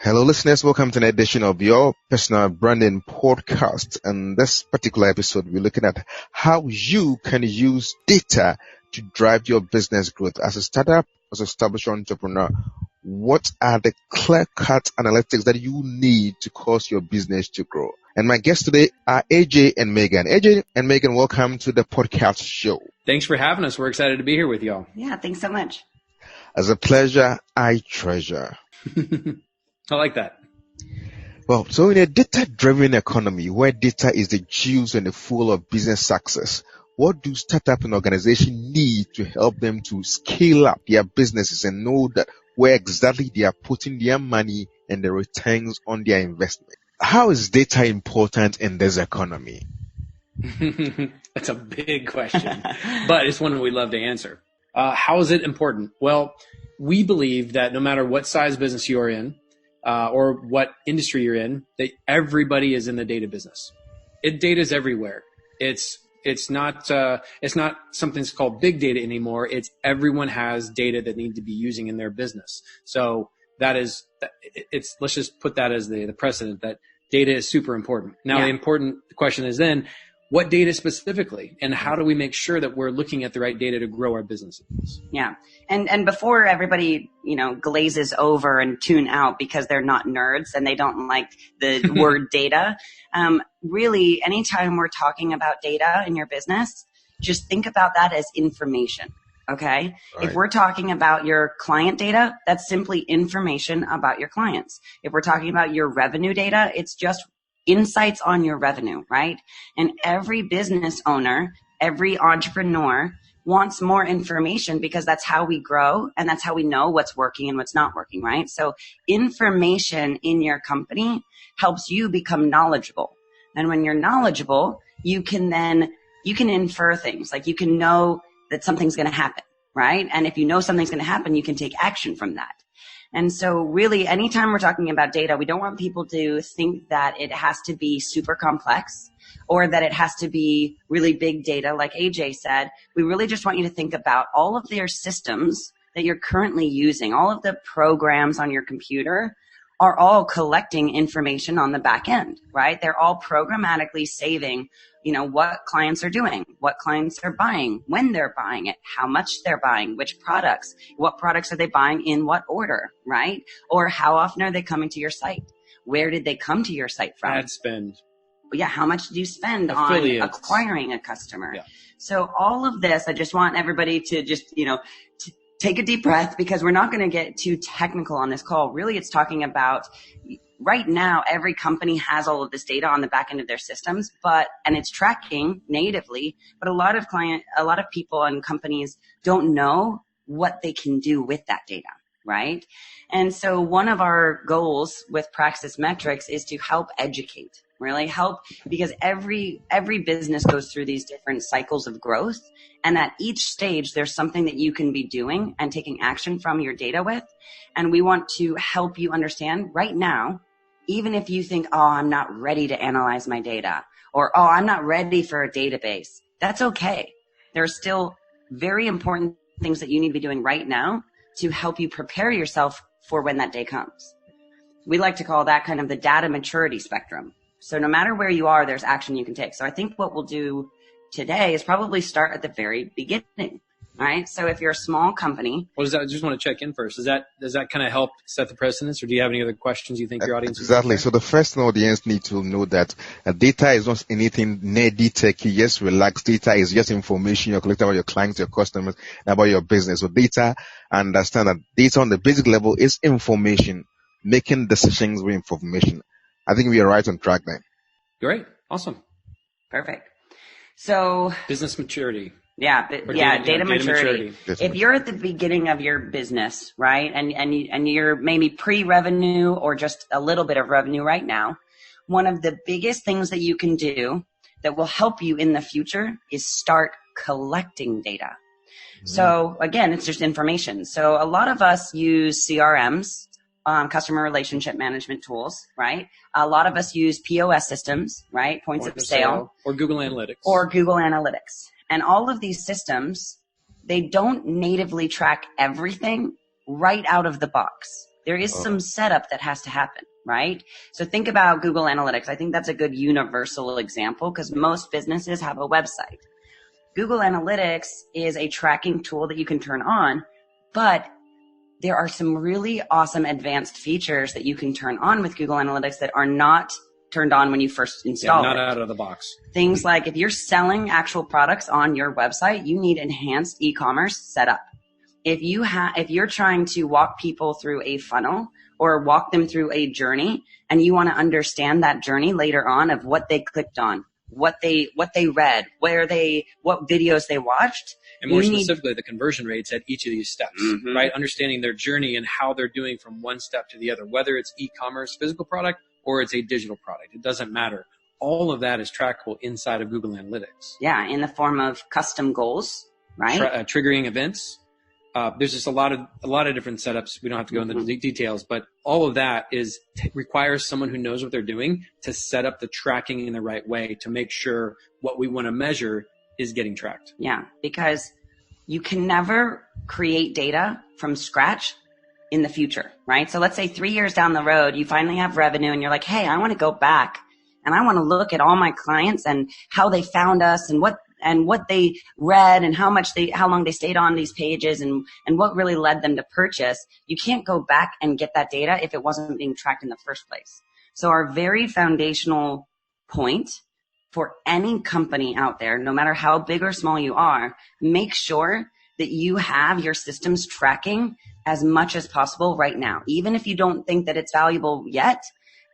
Hello, listeners. Welcome to an edition of your personal branding podcast. And this particular episode, we're looking at how you can use data to drive your business growth. As a startup, as an established entrepreneur, what are the clear-cut analytics that you need to cause your business to grow? And my guests today are AJ and Meaghan. AJ and Meaghan, welcome to the podcast show. Thanks for having us. We're excited to be here with y'all. Yeah, thanks so much. As a pleasure, I treasure. I like that. Well, so in a data-driven economy where data is the juice and the fuel of business success, what do startup and organizations need to help them to scale up their businesses and know that where exactly they are putting their money and the returns on their investment? How is data important in this economy? That's a big question, but it's one we love to answer. How is it important? Well, we believe that no matter what size business you're in, or what industry you're in, that everybody is in the data business. Data is everywhere. It's not something that's called big data anymore. It's everyone has data that need to be using in their business. So let's just put that as the precedent that data is super important. Now, The important question is then, what data specifically, and how do we make sure that we're looking at the right data to grow our businesses? Yeah. And before everybody, glazes over and tune out because they're not nerds and they don't like the word data, really, anytime we're talking about data in your business, just think about that as information. Okay. Right. If we're talking about your client data, that's simply information about your clients. If we're talking about your revenue data, it's just insights on your revenue, right? And every business owner, every entrepreneur wants more information because that's how we grow and that's how we know what's working and what's not working, right? So information in your company helps you become knowledgeable. And when you're knowledgeable, you can infer things, like you can know that something's going to happen, right? And if you know something's going to happen, you can take action from that. And so really, anytime we're talking about data, we don't want people to think that it has to be super complex or that it has to be really big data, like AJ said. We really just want you to think about all of their systems that you're currently using. All of the programs on your computer are all collecting information on the back end, right? They're all programmatically saving, what clients are doing, what clients are buying, when they're buying it, how much they're buying, which products, what products are they buying in what order, right? Or how often are they coming to your site? Where did they come to your site from? Ad spend. Yeah, how much do you spend on acquiring a customer? Yeah. So all of this, I just want everybody to just, take a deep breath because we're not going to get too technical on this call. Really, it's talking about right now, every company has all of this data on the back end of their systems, and it's tracking natively, but a lot of people and companies don't know what they can do with that data, right? And so one of our goals with Praxis Metrics is to help educate, really help, because every business goes through these different cycles of growth. And at each stage, there's something that you can be doing and taking action from your data with. And we want to help you understand right now, even if you think, I'm not ready to analyze my data, or, I'm not ready for a database. That's okay. There are still very important things that you need to be doing right now to help you prepare yourself for when that day comes. We like to call that kind of the data maturity spectrum. So no matter where you are, there's action you can take. So I think what we'll do today is probably start at the very beginning, right? So if you're a small company. What does that? I just want to check in first. Does that kind of help set the precedence, or do you have any other questions you think your audience Exactly. So the first audience need to know that data is not anything nerdy-techy. Yes, relax. Data is just information you're collecting about your clients, your customers, and about your business. So data, understand that data on the basic level is information. Making decisions with information. I think we are right on track then. Great. Awesome. Perfect. So business maturity. Yeah. Data maturity. If you're at the beginning of your business, right, and you're maybe pre-revenue or just a little bit of revenue right now, one of the biggest things that you can do that will help you in the future is start collecting data. Mm-hmm. So again, it's just information. So a lot of us use CRMs, customer relationship management tools, right? A lot of us use POS systems, right? Points of sale. Or Google Analytics. And all of these systems, they don't natively track everything right out of the box. There is some setup that has to happen, right? So think about Google Analytics. I think that's a good universal example because most businesses have a website. Google Analytics is a tracking tool that you can turn on, but there are some really awesome advanced features that you can turn on with Google Analytics that are not turned on when you first install not it. Out of the box. Things like if you're selling actual products on your website, you need enhanced e-commerce setup. If you're trying to walk people through a funnel or walk them through a journey and you want to understand that journey later on of what they clicked on, what they read, what videos they watched. And more specifically, the conversion rates at each of these steps, right? Understanding their journey and how they're doing from one step to the other, whether it's e-commerce, physical product, or it's a digital product. It doesn't matter. All of that is trackable inside of Google Analytics. Yeah, in the form of custom goals, right? Triggering events. There's just a lot of different setups. We don't have to go into the details, but all of that requires someone who knows what they're doing to set up the tracking in the right way to make sure what we want to measure is getting tracked. Yeah, because you can never create data from scratch in the future, right? So let's say 3 years down the road, you finally have revenue and you're like, hey, I want to go back and I want to look at all my clients and how they found us and what they read and how long they stayed on these pages and what really led them to purchase. You can't go back and get that data if it wasn't being tracked in the first place. So our very foundational point for any company out there, no matter how big or small you are, make sure that you have your systems tracking as much as possible right now. Even if you don't think that it's valuable yet,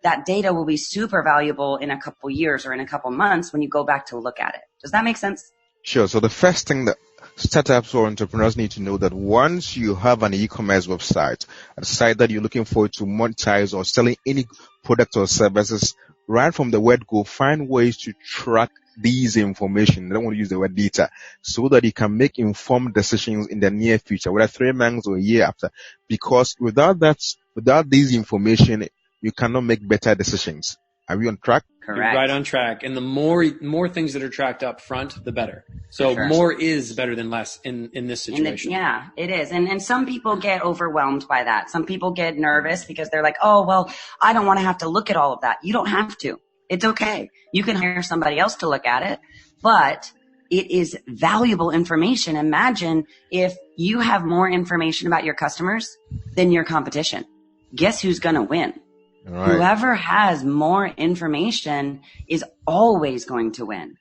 that data will be super valuable in a couple years or in a couple months when you go back to look at it. Does that make sense? Sure. So the first thing that startups or entrepreneurs need to know that once you have an e-commerce website, a site that you're looking forward to monetize or selling any product or services, right from the word go, find ways to track these information. I don't want to use the word data, so that you can make informed decisions in the near future, whether 3 months or a year after. Because without this information, you cannot make better decisions. Are we on track? Correct. You're right on track. And the more things that are tracked up front, the better. So more is better than less in this situation. Yeah, it is. And some people get overwhelmed by that. Some people get nervous because they're like, oh, well, I don't want to have to look at all of that. You don't have to. It's okay. You can hire somebody else to look at it, but it is valuable information. Imagine if you have more information about your customers than your competition. Guess who's going to win? Right. Whoever has more information is always going to win.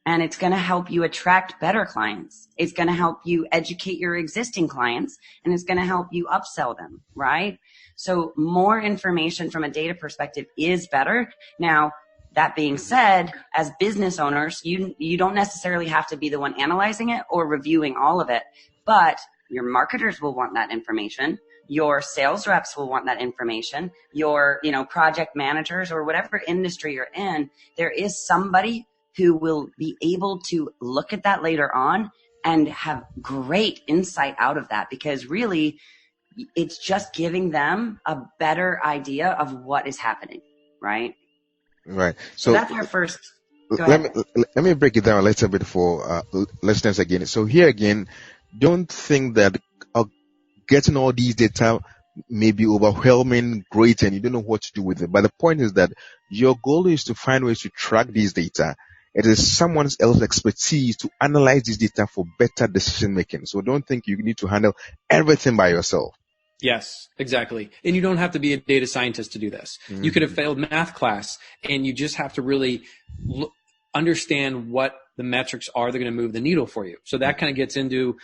And it's going to help you attract better clients. It's going to help you educate your existing clients, and it's going to help you upsell them, right? So more information from a data perspective is better. Now, that being said, as business owners, you don't necessarily have to be the one analyzing it or reviewing all of it, but your marketers will want that information. Your sales reps will want that information. Your, project managers or whatever industry you're in, there is somebody who will be able to look at that later on and have great insight out of that, because really it's just giving them a better idea of what is happening, right? Right. So that's our first. Let me break it down a little bit for listeners again. So here again, don't think that getting all these data may be overwhelming, great, and you don't know what to do with it. But the point is that your goal is to find ways to track these data. It is someone else's expertise to analyze this data for better decision making. So don't think you need to handle everything by yourself. Yes, exactly. And you don't have to be a data scientist to do this. Mm-hmm. You could have failed math class, and you just have to really understand what the metrics are that are going to move the needle for you. So that kind of gets into,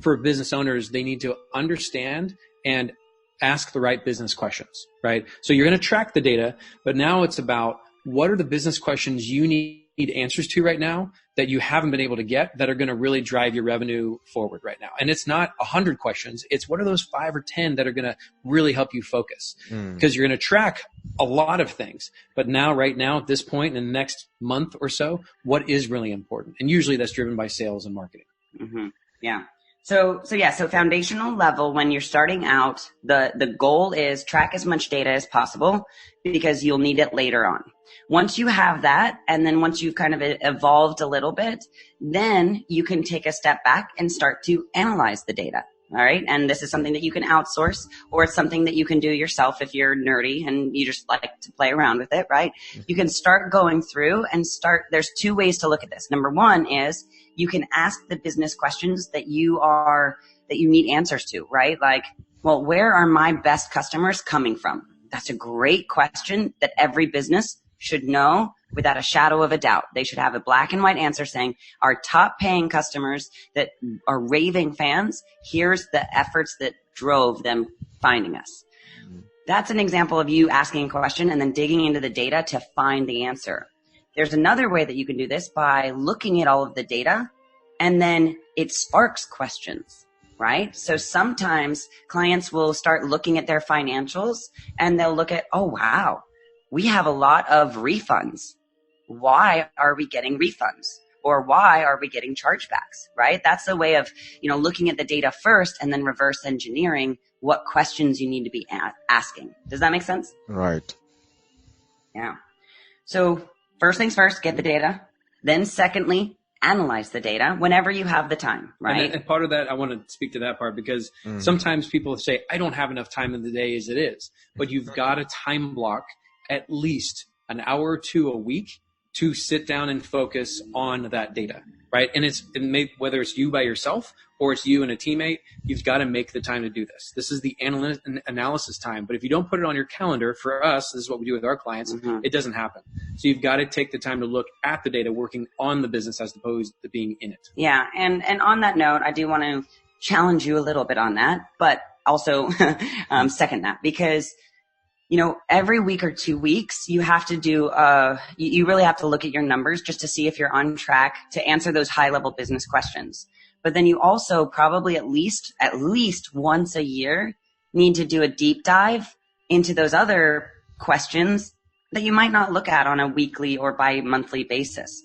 for business owners, they need to understand and ask the right business questions, right? So you're going to track the data, but now it's about what are the business questions you need answers to right now that you haven't been able to get that are going to really drive your revenue forward right now. And it's not 100 questions. It's what are those 5 or 10 that are going to really help you focus, because you're going to track a lot of things. But now, right now, at this point in the next month or so, what is really important? And usually that's driven by sales and marketing. Mm-hmm. Yeah. So foundational level, when you're starting out, the goal is track as much data as possible because you'll need it later on. Once you have that, and then once you've kind of evolved a little bit, then you can take a step back and start to analyze the data. All right. And this is something that you can outsource, or it's something that you can do yourself if you're nerdy and you just like to play around with it, right? You can start going through and there's two ways to look at this. Number one is you can ask the business questions that you need answers to, right? Like, well, where are my best customers coming from? That's a great question that every business should know without a shadow of a doubt. They should have a black and white answer saying, our top paying customers that are raving fans, here's the efforts that drove them finding us. That's an example of you asking a question and then digging into the data to find the answer. There's another way that you can do this by looking at all of the data, and then it sparks questions, right? So sometimes clients will start looking at their financials and they'll look at, oh, wow, we have a lot of refunds. Why are we getting refunds? Or why are we getting chargebacks, right? That's the way of, looking at the data first and then reverse engineering what questions you need to be asking. Does that make sense? Right. Yeah. So first things first, get the data. Then secondly, analyze the data whenever you have the time, right? And part of that, I want to speak to that part because sometimes people say, I don't have enough time in the day as it is, but you've got to time block at least an hour or two a week to sit down and focus on that data, right? And whether it's you by yourself or it's you and a teammate, you've got to make the time to do this. This is the analysis time. But if you don't put it on your calendar, for us, this is what we do with our clients, it doesn't happen. So you've got to take the time to look at the data, working on the business as opposed to being in it. Yeah. And on that note, I do want to challenge you a little bit on that, but also second that, because every week or 2 weeks, you have to do, you really have to look at your numbers just to see if you're on track to answer those high level business questions. But then you also probably at least once a year need to do a deep dive into those other questions that you might not look at on a weekly or bi-monthly basis.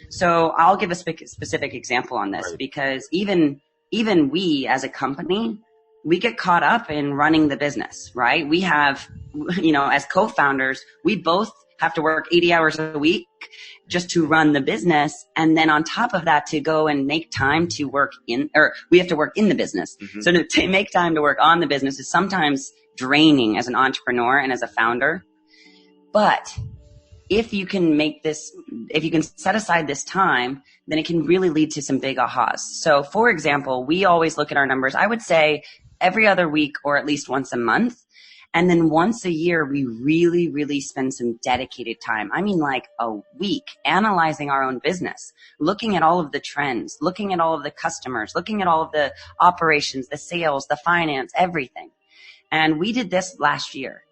So I'll give a specific example on this, because even we as a company, we get caught up in running the business, right? We have, as co-founders, we both have to work 80 hours a week just to run the business. And then on top of that, to go and make time to we have to work in the business. So to make time to work on the business is sometimes draining as an entrepreneur and as a founder. But if you can set aside this time, then it can really lead to some big ahas. So for example, we always look at our numbers, I would say every other week or at least once a month. And then once a year, we really, really spend some dedicated time. I mean, like a week analyzing our own business, looking at all of the trends, looking at all of the customers, looking at all of the operations, the sales, the finance, everything. And we did this last year.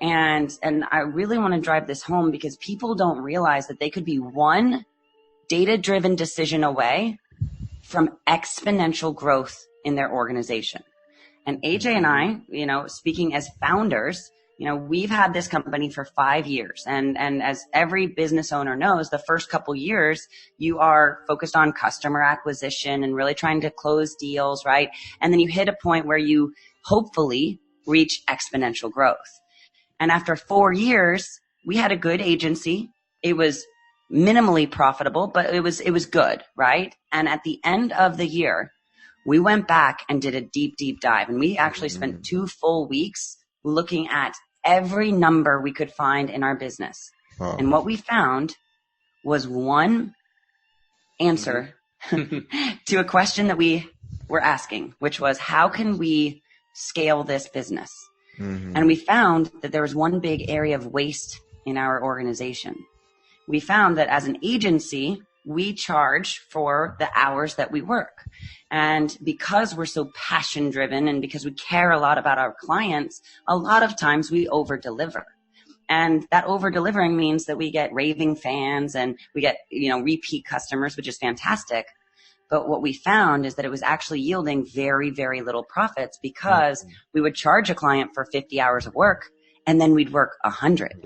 And I really want to drive this home because people don't realize that they could be one data-driven decision away from exponential growth in their organization. And AJ and I, speaking as founders, we've had this company for 5 years. And as every business owner knows, the first couple years, you are focused on customer acquisition and really trying to close deals, right? And then you hit a point where you hopefully reach exponential growth. And after 4 years, we had a good agency. It was minimally profitable, but it was good, right? And at the end of the year, we went back and did a deep, deep dive. And we actually spent 2 full weeks looking at every number we could find in our business. Oh. And what we found was one answer to a question that we were asking, which was, how can we scale this business? And we found that there was one big area of waste in our organization. We found that as an agency, we charge for the hours that we work. And because we're so passion driven and because we care a lot about our clients, a lot of times we over deliver. And that over delivering means that we get raving fans and we get, repeat customers, which is fantastic. But what we found is that it was actually yielding very, very little profits because we would charge a client for 50 hours of work and then we'd work 100.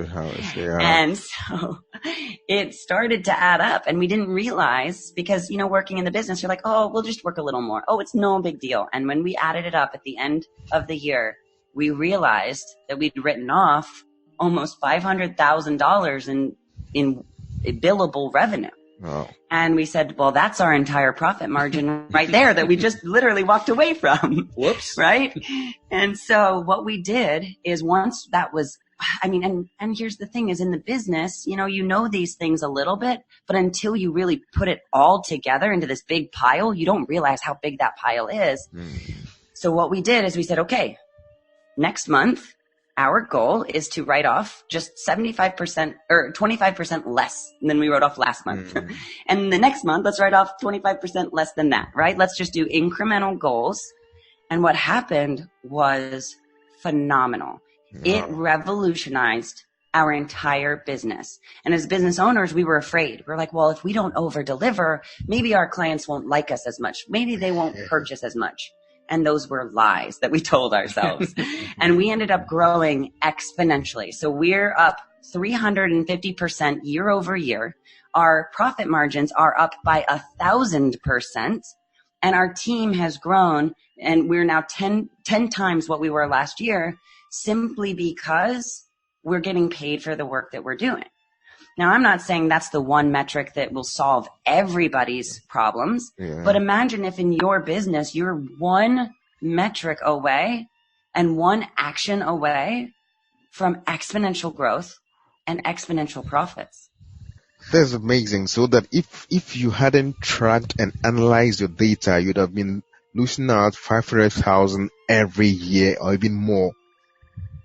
Yeah. And so it started to add up and we didn't realize because, working in the business, you're like, oh, we'll just work a little more. Oh, it's no big deal. And when we added it up at the end of the year, we realized that we'd written off almost $500,000 in billable revenue. Wow. And we said, well, that's our entire profit margin right there that we just literally walked away from. Whoops. Right? And so what we did is once that was, and here's the thing is in the business, you know these things a little bit, but until you really put it all together into this big pile, you don't realize how big that pile is. So what we did is we said, okay, next month, our goal is to write off just 75% or 25% less than we wrote off last month. And the next month, let's write off 25% less than that, right? Let's just do incremental goals. And what happened was phenomenal. It revolutionized our entire business. And as business owners, we were afraid. We're like, well, if we don't over deliver, maybe our clients won't like us as much. Maybe they won't purchase as much. And those were lies that we told ourselves. And we ended up growing exponentially. So we're up 350% year over year. Our profit margins are up by 1,000%. And our team has grown, and we're now 10 times what we were last year, simply because we're getting paid for the work that we're doing. Now, I'm not saying that's the one metric that will solve everybody's problems, but imagine if in your business, you're one metric away and one action away from exponential growth and exponential profits. That's amazing. So that if you hadn't tracked and analyzed your data, you'd have been losing out 500,000 every year or even more.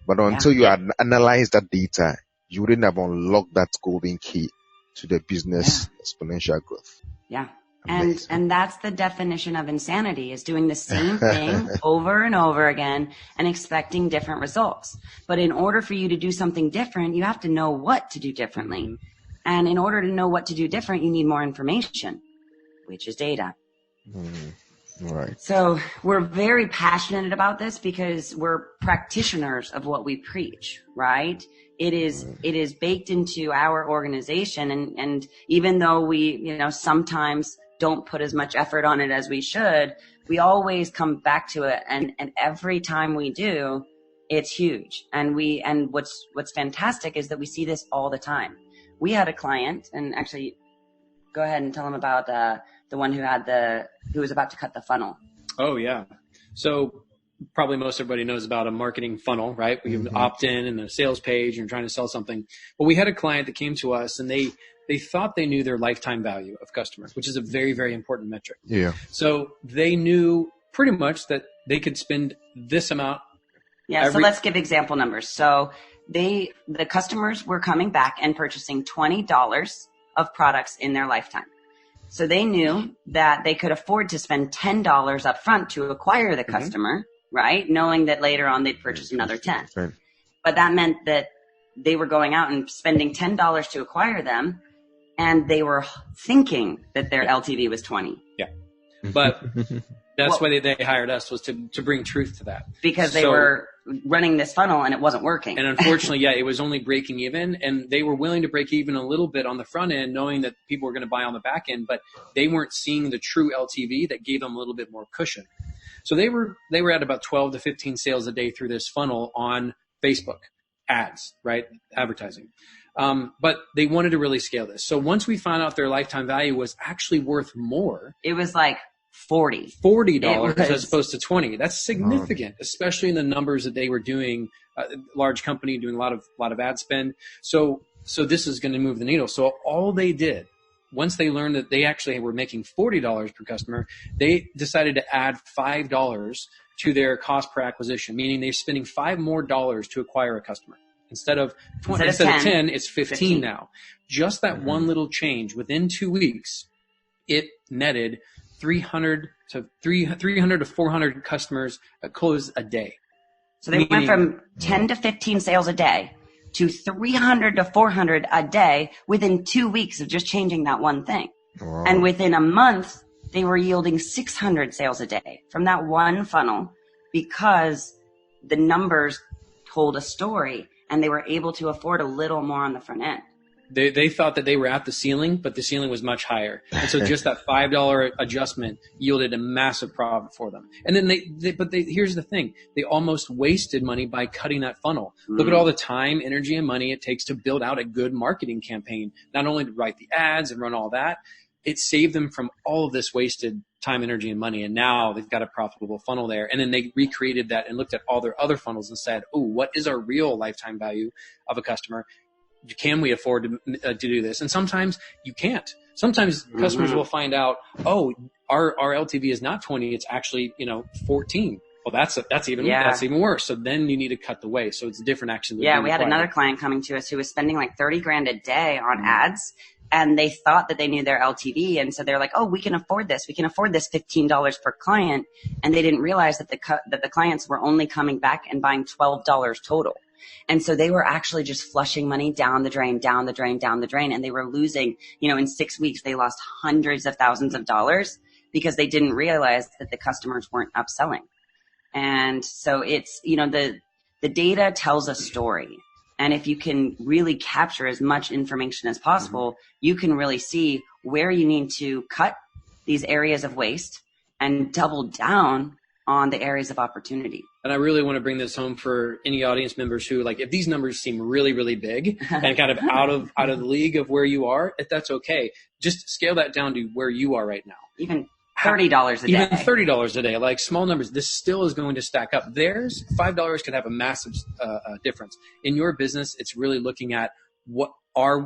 But until you had analyzed that data, you wouldn't have unlocked that golden key to the business exponential growth. Yeah. And that's the definition of insanity, is doing the same thing over and over again and expecting different results. But in order for you to do something different, you have to know what to do differently. And in order to know what to do different, you need more information, which is data. Right. So we're very passionate about this because we're practitioners of what we preach, right? It is baked into our organization. And even though we, sometimes don't put as much effort on it as we should, we always come back to it. And every time we do, it's huge. And what's fantastic is that we see this all the time. We had a client, and actually go ahead and tell them about, the one who was about to cut the funnel. Oh yeah. So probably most everybody knows about a marketing funnel, right? We opt in and a sales page and trying to sell something. But we had a client that came to us and they thought they knew their lifetime value of customers, which is a very, very important metric. Yeah. So they knew pretty much that they could spend this amount. Yeah. So let's give example numbers. So the customers were coming back and purchasing $20 of products in their lifetime. So they knew that they could afford to spend $10 up front to acquire the customer, right? Knowing that later on they'd purchase another 10. Right. But that meant that they were going out and spending $10 to acquire them, and they were thinking that their LTV was 20. Yeah. But that's why they hired us, was to bring truth to that. Because they were running this funnel and it wasn't working. And unfortunately, it was only breaking even, and they were willing to break even a little bit on the front end, knowing that people were going to buy on the back end, but they weren't seeing the true LTV that gave them a little bit more cushion. So they were at about 12 to 15 sales a day through this funnel on Facebook ads, right? Advertising. But they wanted to really scale this. So once we found out their lifetime value was actually worth more, it was like $40 as opposed to 20. That's significant, especially in the numbers that they were doing. Large company doing a lot of ad spend. So this is going to move the needle. So all they did, once they learned that they actually were making $40 per customer, they decided to add $5 to their cost per acquisition, meaning they're spending $5 more to acquire a customer. Instead of 10, it's 15 now. Just that one little change within 2 weeks, it netted 300 to 400 customers close a day. So they went from 10 to 15 sales a day to 300 to 400 a day within 2 weeks of just changing that one thing. Wow. And within a month, they were yielding 600 sales a day from that one funnel, because the numbers told a story and they were able to afford a little more on the front end. They thought that they were at the ceiling, but the ceiling was much higher. And so just that $5 adjustment yielded a massive profit for them. And then here's the thing. They almost wasted money by cutting that funnel. Look at all the time, energy, and money it takes to build out a good marketing campaign, not only to write the ads and run all that. It saved them from all of this wasted time, energy, and money. And now they've got a profitable funnel there. And then they recreated that and looked at all their other funnels and said, oh, what is our real lifetime value of a customer? Can we afford to do this? And sometimes you can't. Sometimes customers will find out, oh, our LTV is not 20. It's actually, 14. Well, that's even worse. So then you need to cut the waste. So it's a different action. Yeah. We had another client coming to us who was spending like 30 grand a day on ads. And they thought that they knew their LTV. And so they're like, oh, we can afford this. We can afford this $15 per client. And they didn't realize that the clients were only coming back and buying $12 total. And so they were actually just flushing money down the drain. And they were losing, in 6 weeks, they lost hundreds of thousands of dollars because they didn't realize that the customers weren't upselling. And so it's, the data tells a story. And if you can really capture as much information as possible, you can really see where you need to cut these areas of waste and double down on the areas of opportunity. And I really want to bring this home for any audience members who, like, if these numbers seem really, really big and kind of out of the league of where you are, if that's okay, just scale that down to where you are right now. Even $30 a day. Even $30 a day, like small numbers, this still is going to stack up. Theirs, $5 could have a massive difference. In your business, it's really looking at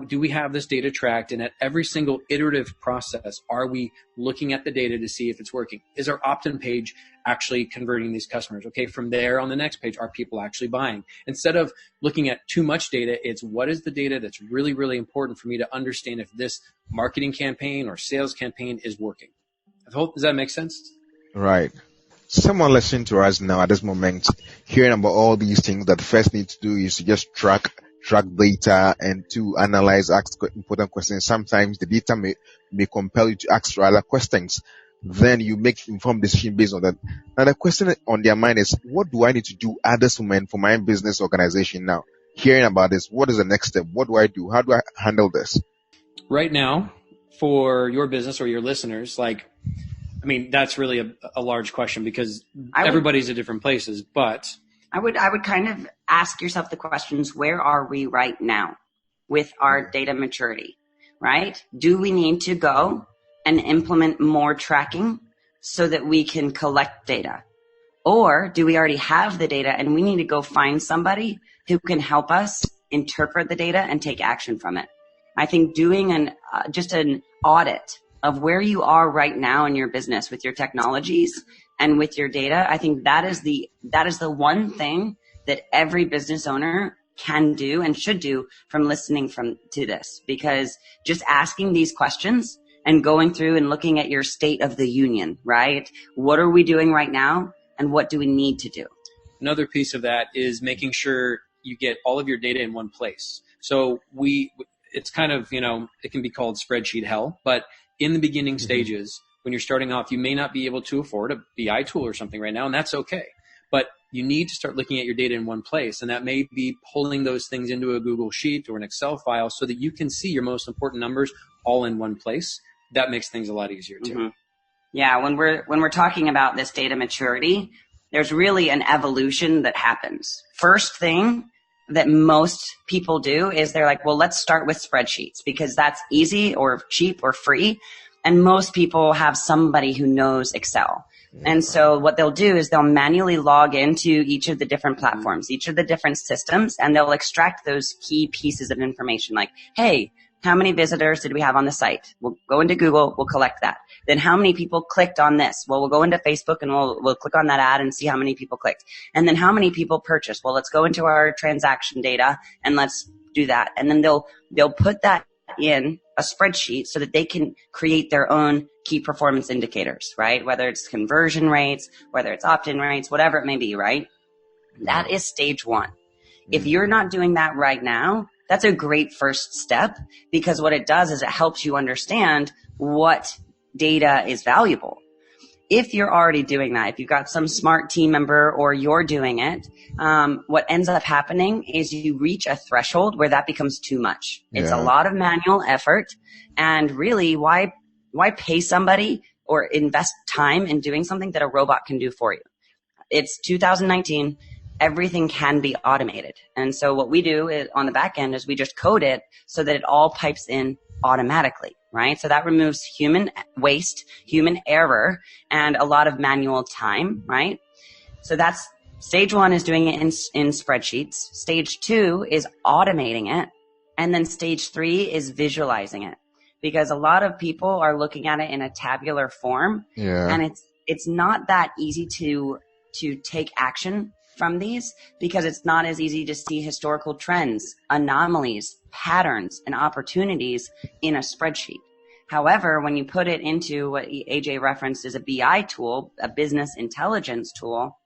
do we have this data tracked? And at every single iterative process, are we looking at the data to see if it's working? Is our opt-in page actually converting these customers? Okay, from there on the next page, are people actually buying? Instead of looking at too much data, it's what is the data that's really, really important for me to understand if this marketing campaign or sales campaign is working. Does that make sense? Right. Someone listening to us now at this moment, hearing about all these things, that first need to do is to just track data and to analyze, ask important questions. Sometimes the data may compel you to ask other questions. Then you make informed decision based on that. Now the question on their mind is, what do I need to do at this moment for my business organization now? Hearing about this, what is the next step? What do I do? How do I handle this? Right now, for your business or your listeners, that's really a large question because everybody's at different places, but I would kind of ask yourself the questions, where are we right now with our data maturity, right? Do we need to go and implement more tracking so that we can collect data? Or do we already have the data and we need to go find somebody who can help us interpret the data and take action from it? I think doing just an audit of where you are right now in your business with your technologies and with your data, I think that is the one thing that every business owner can do and should do from listening to this, because just asking these questions and going through and looking at your state of the union, right? What are we doing right now and what do we need to do? Another piece of that is making sure you get all of your data in one place. So it's kind of, it can be called spreadsheet hell, but in the beginning stages, when you're starting off, you may not be able to afford a BI tool or something right now, and that's okay. But you need to start looking at your data in one place, and that may be pulling those things into a Google Sheet or an Excel file so that you can see your most important numbers all in one place. That makes things a lot easier too. Mm-hmm. Yeah, when we're talking about this data maturity, there's really an evolution that happens. First thing that most people do is they're like, well, let's start with spreadsheets because that's easy or cheap or free. And most people have somebody who knows Excel. And so what they'll do is they'll manually log into each of the different platforms, each of the different systems, and they'll extract those key pieces of information like, hey, how many visitors did we have on the site? We'll go into Google, we'll collect that. Then how many people clicked on this? Well, we'll go into Facebook and we'll click on that ad and see how many people clicked. And then how many people purchased? Well, let's go into our transaction data and let's do that. And then they'll put that in a spreadsheet so that they can create their own key performance indicators, right? Whether it's conversion rates, whether it's opt-in rates, whatever it may be, right? That is stage one. If you're not doing that right now, that's a great first step, because what it does is it helps you understand what data is valuable. if you're already doing that, if you've got some smart team member or you're doing it, what ends up happening is you reach a threshold where that becomes too much. Yeah. It's a lot of manual effort. And really, why pay somebody or invest time in doing something that a robot can do for you? It's 2019. Everything can be automated. And so what we do is, on the back end, is we just code it so that it all pipes in automatically, right? So that removes human waste, human error, and a lot of manual time, right? So that's stage one, is doing it in spreadsheets. Stage two is automating it. And then stage three is visualizing it, because a lot of people are looking at it in a tabular form. Yeah. And it's not that easy to take action from these, because it's not as easy to see historical trends, anomalies, patterns, and opportunities in a spreadsheet. However, when you put it into what AJ referenced as a BI tool, a business intelligence tool,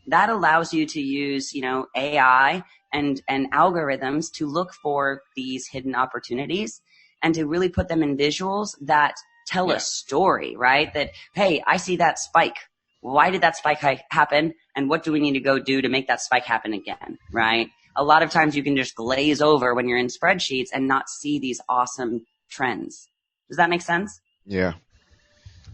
that allows you to use, AI and algorithms to look for these hidden opportunities and to really put them in visuals that tell a story, right? That, hey, I see that spike. Why did that spike happen? And what do we need to go do to make that spike happen again, right? A lot of times you can just glaze over when you're in spreadsheets and not see these awesome trends. Does that make sense? Yeah.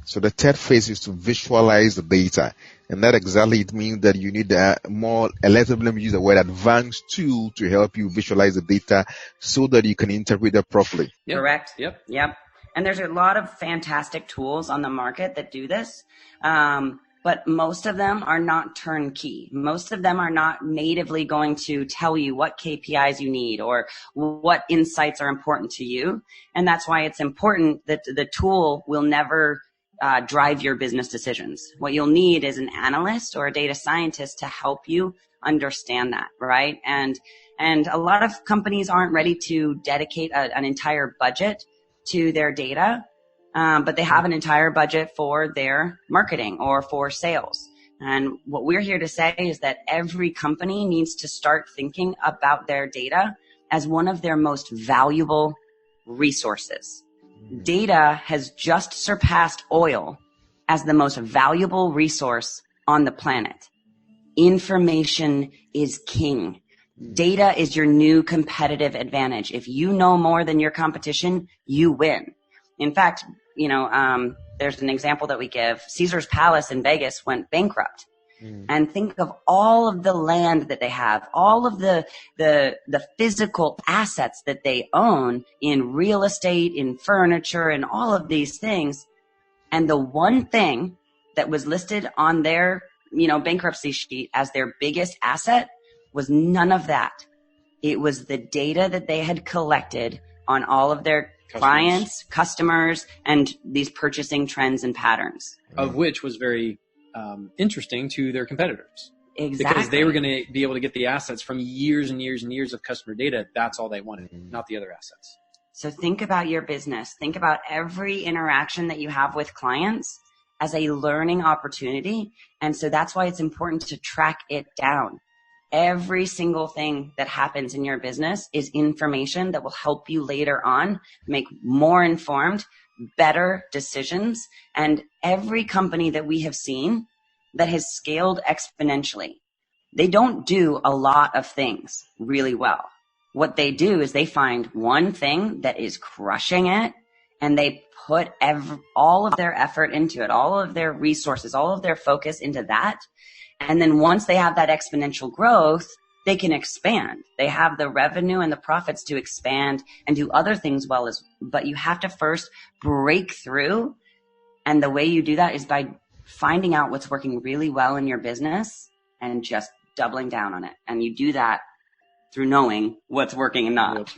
So the third phase is to visualize the data. And that exactly, it means that you need let me use the word advanced tool to help you visualize the data so that you can interpret it properly. Yep. Correct. Yep. And there's a lot of fantastic tools on the market that do this. But most of them are not turnkey. Most of them are not natively going to tell you what KPIs you need or what insights are important to you. And that's why it's important that the tool will never drive your business decisions. What you'll need is an analyst or a data scientist to help you understand that, right? And a lot of companies aren't ready to dedicate an entire budget to their data. But they have an entire budget for their marketing or for sales. And what we're here to say is that every company needs to start thinking about their data as one of their most valuable resources. Data has just surpassed oil as the most valuable resource on the planet. Information is king. Data is your new competitive advantage. If you know more than your competition, you win. In fact, there's an example that we give. Caesar's Palace in Vegas went bankrupt. And think of all of the land that they have, all of the physical assets that they own in real estate, in furniture, and all of these things. And the one thing that was listed on their, bankruptcy sheet as their biggest asset was none of that. It was the data that they had collected on all of their clients, customers, and these purchasing trends and patterns. Of which was very interesting to their competitors. Exactly. Because they were going to be able to get the assets from years and years and years of customer data. That's all they wanted, not the other assets. So think about your business. Think about every interaction that you have with clients as a learning opportunity. And so that's why it's important to track it down. Every single thing that happens in your business is information that will help you later on make more informed, better decisions. And every company that we have seen that has scaled exponentially, they don't do a lot of things really well. What they do is they find one thing that is crushing it, and they put all of their effort into it, all of their resources, all of their focus into that. And then once they have that exponential growth, they can expand. They have the revenue and the profits to expand and do other things well but you have to first break through. And the way you do that is by finding out what's working really well in your business and just doubling down on it. And you do that through knowing what's working and not.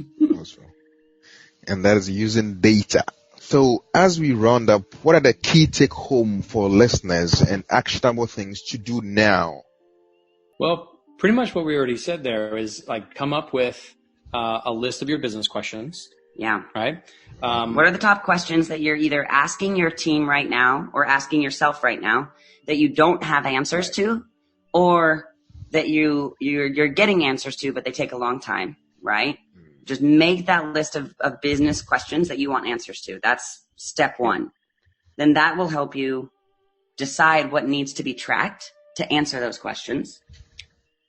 And that is using data. So as we round up, what are the key take home for listeners and actionable things to do now? Well, pretty much what we already said there is come up with a list of your business questions. Yeah. Right. What are the top questions that you're either asking your team right now or asking yourself right now that you don't have answers to, or that you're getting answers to, but they take a long time, right? Just make that list of business questions that you want answers to. That's step one. Then that will help you decide what needs to be tracked to answer those questions.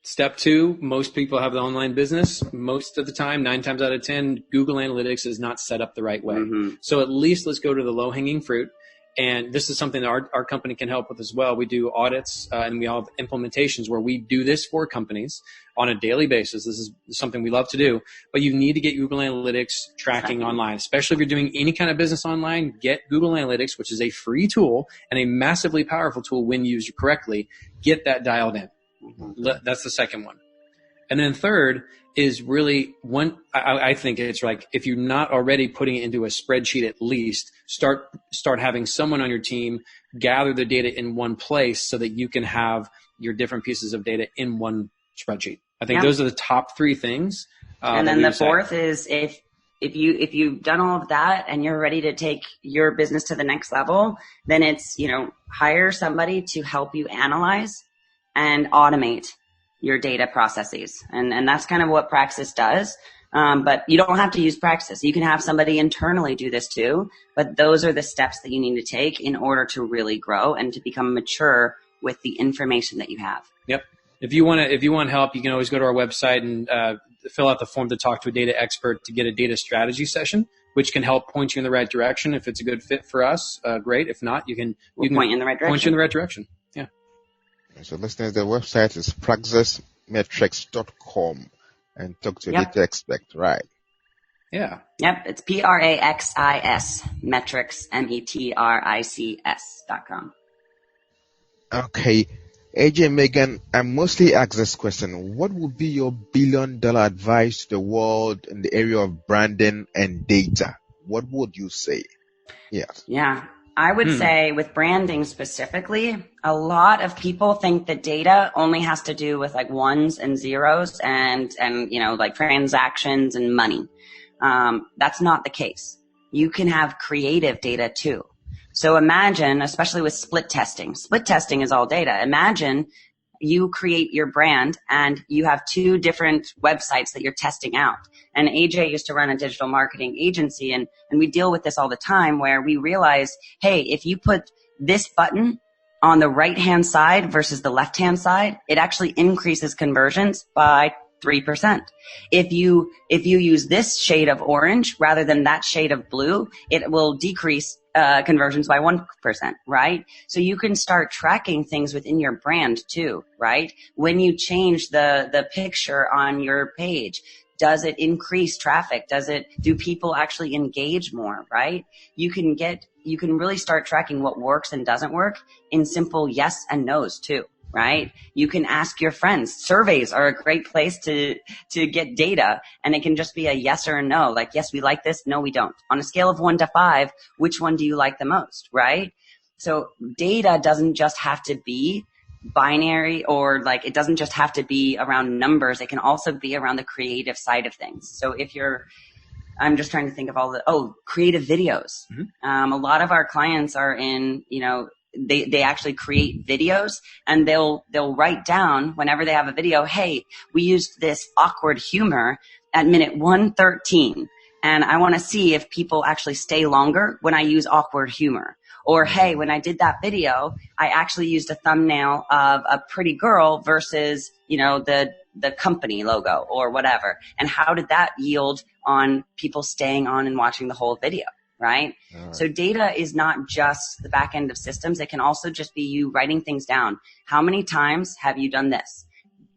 Step 2, most people have the online business. Most of the time, 9 times out of 10, Google Analytics is not set up the right way. So at least let's go to the low-hanging fruit. And this is something that our company can help with as well. We do audits and we have implementations where we do this for companies on a daily basis. This is something we love to do. But you need to get Google Analytics tracking online, especially if you're doing any kind of business online. Get Google Analytics, which is a free tool and a massively powerful tool when used correctly. Get that dialed in. That's the second one. And then third is really one, I think it's like, if you're not already putting it into a spreadsheet, at least start having someone on your team gather the data in one place so that you can have your different pieces of data in one spreadsheet. I think those are the top 3 things. And then the fourth is if you've done all of that and you're ready to take your business to the next level, then it's, hire somebody to help you analyze and automate your data processes. And that's kind of what Praxis does. But you don't have to use Praxis. You can have somebody internally do this too. But those are the steps that you need to take in order to really grow and to become mature with the information that you have. Yep. If you want help, you can always go to our website and fill out the form to talk to a data expert to get a data strategy session, which can help point you in the right direction. If it's a good fit for us, great. If not, you can point you in the right direction. Point you in the right direction. Yeah. So listeners, the website is praxismetrics.com and talk to a data expert, right? Yeah. Yep. It's Praxis, metrics, metrics.com. Okay. AJ and Meaghan, I mostly ask this question. What would be your billion-dollar advice to the world in the area of branding and data? What would you say? Yes. Yeah. I would say with branding specifically, a lot of people think that data only has to do with like ones and zeros and like transactions and money. That's not the case. You can have creative data too. So imagine, especially with split testing is all data. Imagine you create your brand and you have 2 different websites that you're testing out. And AJ used to run a digital marketing agency and we deal with this all the time where we realize, hey, if you put this button on the right-hand side versus the left-hand side, it actually increases conversions by 3%. If you use this shade of orange rather than that shade of blue, it will decrease conversions by 1%, right? So you can start tracking things within your brand too, right? When you change the picture on your page, does it increase traffic? Do people actually engage more, right? You can really start tracking what works and doesn't work in simple yes and no's too. Right? You can ask your friends. Surveys are a great place to get data, and it can just be a yes or a no. Like, yes, we like this. No, we don't. On a scale of 1 to 5, which one do you like the most? Right? So data doesn't just have to be binary or like it doesn't just have to be around numbers. It can also be around the creative side of things. So I'm just trying to think of all the creative videos. A lot of our clients are in, they actually create videos and they'll write down whenever they have a video, hey, we used this awkward humor at minute 113. And I want to see if people actually stay longer when I use awkward humor. Or, hey, when I did that video, I actually used a thumbnail of a pretty girl versus, the company logo or whatever. And how did that yield on people staying on and watching the whole video? Right? So data is not just the back end of systems. It can also just be you writing things down. How many times have you done this?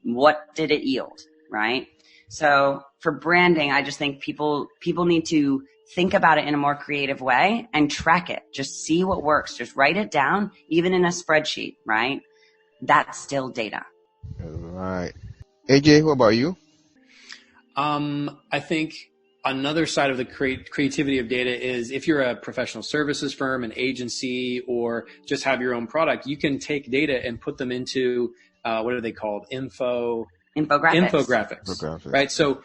What did it yield? Right? So for branding, I just think people need to think about it in a more creative way and track it. Just see what works. Just write it down, even in a spreadsheet, right? That's still data. All right. AJ, what about you? I think another side of the creativity of data is if you're a professional services firm, an agency, or just have your own product, you can take data and put them into, what are they called? Infographics. Right? So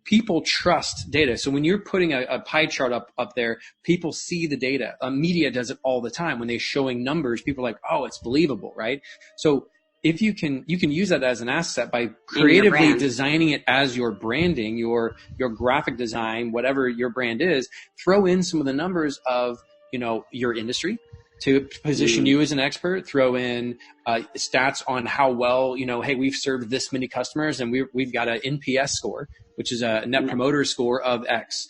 people trust data. So when you're putting a pie chart up there, people see the data. Media does it all the time. When they're showing numbers, people are like, oh, it's believable, right? So if you can use that as an asset by creatively designing it as your branding, your graphic design, whatever your brand is, throw in some of the numbers of, your industry, to position you as an expert, throw in stats on how well, hey, we've served this many customers and we've got an NPS score, which is a net promoter score of X.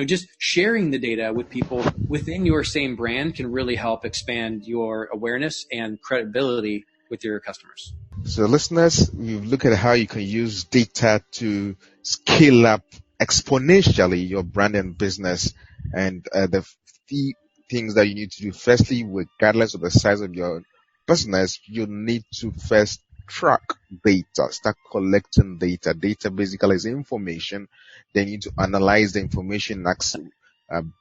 Just sharing the data with people within your same brand can really help expand your awareness and credibility with your customers. So listeners, we've looked at how you can use data to scale up exponentially your brand and business, and the few things that you need to do. Firstly, regardless of the size of your business, you need to first track data, start collecting data. Data basically is information. Then you need to analyze the information, ask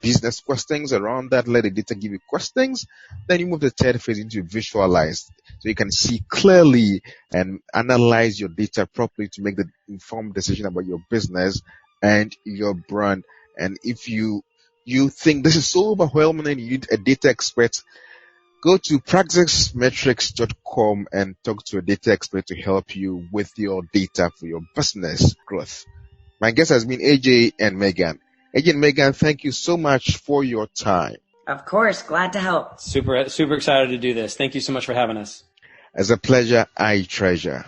business questions around that, let the data give you questions. Then you move the third phase into visualize, so you can see clearly and analyze your data properly to make the informed decision about your business and your brand. And if you think this is so overwhelming and you need a data expert, go to praxismetrics.com and talk to a data expert to help you with your data for your business growth. My guest has been AJ and Meaghan. AJ and Meaghan, thank you so much for your time. Of course, glad to help. Super excited to do this. Thank you so much for having us. As a pleasure, I treasure.